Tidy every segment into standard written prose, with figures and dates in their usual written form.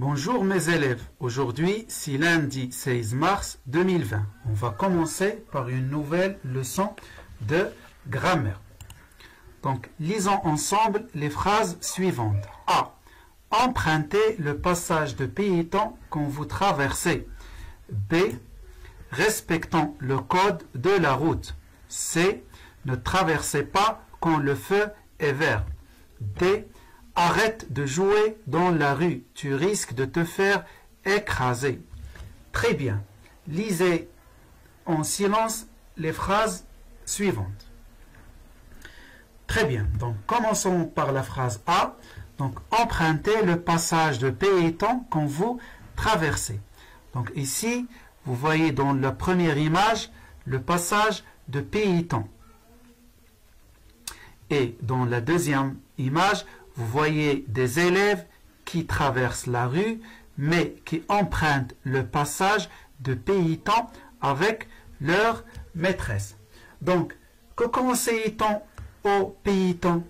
Bonjour mes élèves, aujourd'hui c'est lundi 16 mars 2020. On va commencer par une nouvelle leçon de grammaire. Donc lisons ensemble les phrases suivantes. A. Empruntez le passage de piétons quand vous traversez. B. Respectons le code de la route. C. Ne traversez pas quand le feu est vert. D. Arrête de jouer dans la rue, tu risques de te faire écraser. Très bien. Lisez en silence les phrases suivantes. Très bien. Donc, commençons par la phrase A. Donc, empruntez le passage de piétons quand vous traversez. Donc, ici, vous voyez dans la première image le passage de piétons. Et dans la deuxième image, vous voyez des élèves qui traversent la rue, mais qui empruntent le passage de piétons avec leur maîtresse. Donc, que conseille-t-on aux piétons?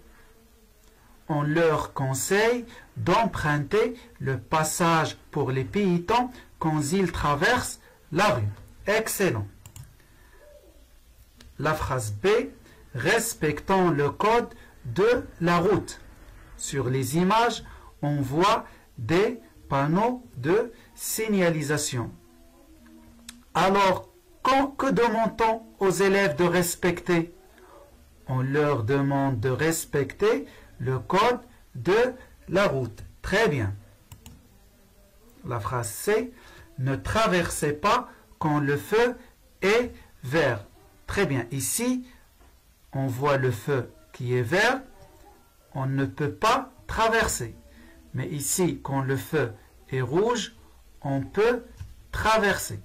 On leur conseille d'emprunter le passage pour les piétons quand ils traversent la rue. Excellent. La phrase B. Respectons le code de la route. Sur les images, on voit des panneaux de signalisation. Alors, que demande-t-on aux élèves de respecter? On leur demande de respecter le code de la route. Très bien. La phrase C. Ne traversez pas quand le feu est vert. Très bien. Ici, on voit le feu qui est vert. On ne peut pas traverser. Mais ici, quand le feu est rouge, on peut traverser.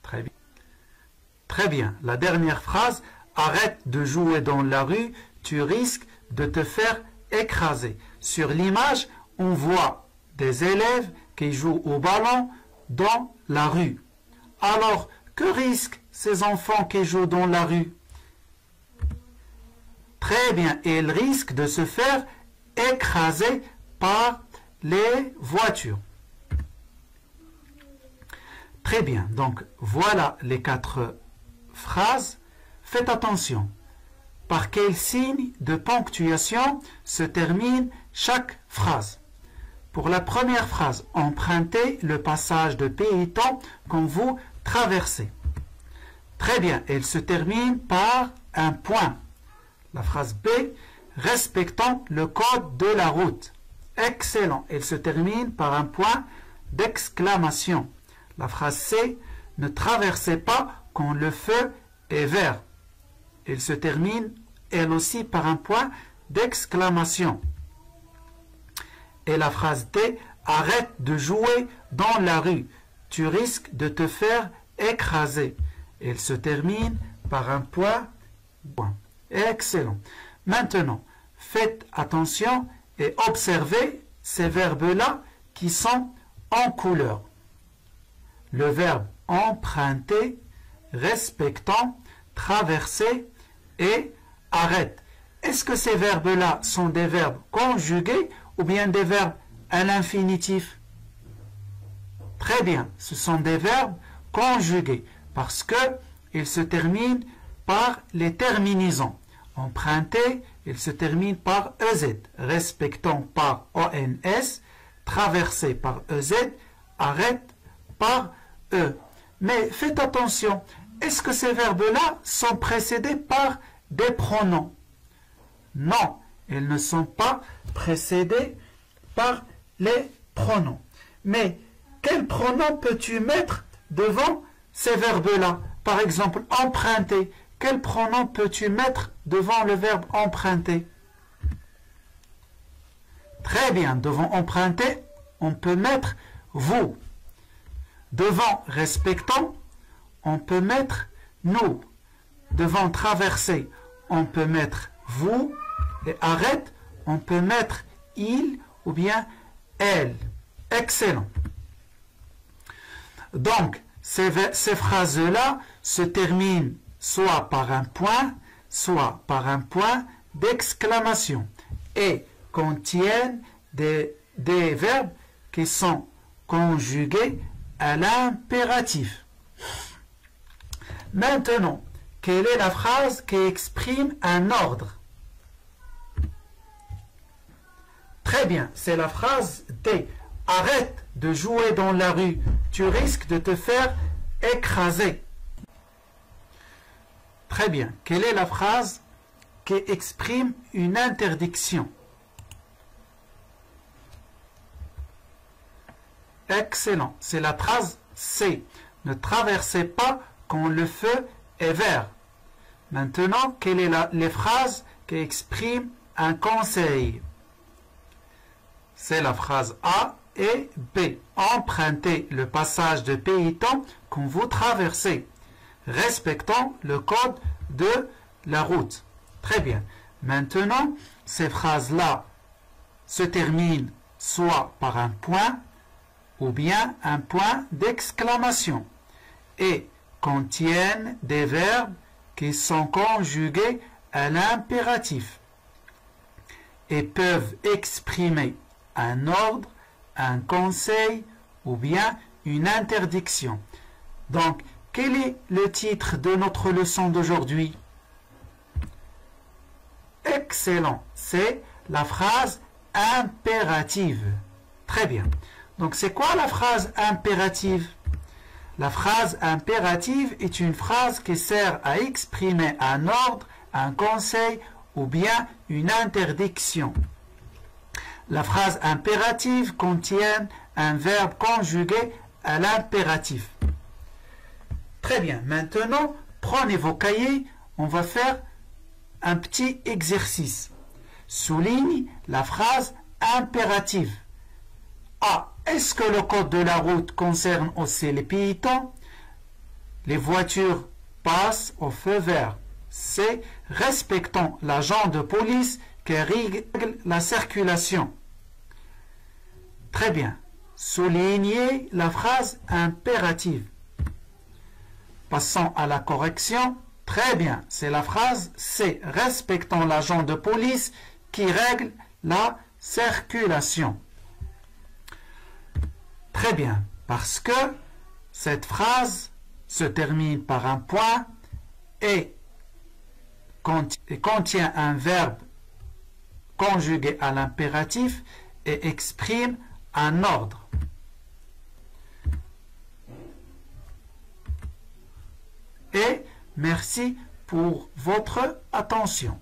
Très bien. Très bien. La dernière phrase. Arrête de jouer dans la rue, tu risques de te faire écraser. Sur l'image, on voit des élèves qui jouent au ballon dans la rue. Alors, que risquent ces enfants qui jouent dans la rue? Très bien, ils risquent de se faire écraser par les voitures. Très bien, donc voilà les 4 phrases. Faites attention. Par quel signe de ponctuation se termine chaque phrase? Pour la première phrase, empruntez le passage de piétons quand vous traversez. Très bien, elle se termine par un point. La phrase B, respectons le code de la route. Excellent, elle se termine par un point d'exclamation. La phrase C, ne traversez pas quand le feu est vert. Elle se termine, elle aussi, par un point d'exclamation. Et la phrase D, arrête de jouer dans la rue. Tu risques de te faire écraser. Elle se termine par un point. Excellent. Maintenant, faites attention et observez ces verbes-là qui sont en couleur. Le verbe emprunter, respectant, traverser et arrête. Est-ce que ces verbes-là sont des verbes conjugués ou bien des verbes à l'infinitif? Très bien, ce sont des verbes conjugués parce qu'ils se terminent par les terminaisons. Emprunter, il se termine par EZ. Respectant par ONS. Traverser par EZ. Arrête par E. Mais faites attention. Est-ce que ces verbes-là sont précédés par des pronoms? Non, ils ne sont pas précédés par les pronoms. Mais quel pronom peux-tu mettre devant ces verbes-là? Par exemple, emprunter. Quel pronom peux-tu mettre devant le verbe emprunter? Très bien, devant emprunter, on peut mettre vous. Devant respectant, on peut mettre nous. Devant traverser, on peut mettre vous. Et arrête, on peut mettre il ou bien elle. Excellent. Donc, ces phrases-là se terminent soit par un point d'exclamation et contiennent des verbes qui sont conjugué à l'impératif. Maintenant, quelle est la phrase qui exprime un ordre? Très bien, c'est la phrase D. Arrête de jouer dans la rue, tu risques de te faire écraser. Très bien, quelle est la phrase qui exprime une interdiction? Excellent, c'est la phrase C. Ne traversez pas quand le feu est vert. Maintenant, quelles sont les phrases qui expriment un conseil? C'est la phrase A et B. Empruntez le passage de piétons quand vous traversez. Respectons le code de la route. Très bien. Maintenant, ces phrases-là se terminent soit par un point ou bien un point d'exclamation et contiennent des verbes qui sont conjugués à l'impératif et peuvent exprimer un ordre, un conseil ou bien une interdiction. Donc, quel est le titre de notre leçon d'aujourd'hui? Excellent, c'est la phrase impérative. Très bien. Donc, c'est quoi la phrase impérative? La phrase impérative est une phrase qui sert à exprimer un ordre, un conseil ou bien une interdiction. La phrase impérative contient un verbe conjugué à l'impératif. Très bien. Maintenant, prenez vos cahiers. On va faire un petit exercice. Souligne la phrase impérative. A. Est-ce que le code de la route concerne aussi les piétons? Les voitures passent au feu vert. C. Respectons l'agent de police qui règle la circulation. Très bien. Soulignez la phrase impérative. Passons à la correction. Très bien. C'est la phrase C. Respectons l'agent de police qui règle la circulation. Très bien. Parce que cette phrase se termine par un point et contient un verbe conjugué à l'impératif et exprime un ordre. Et merci pour votre attention.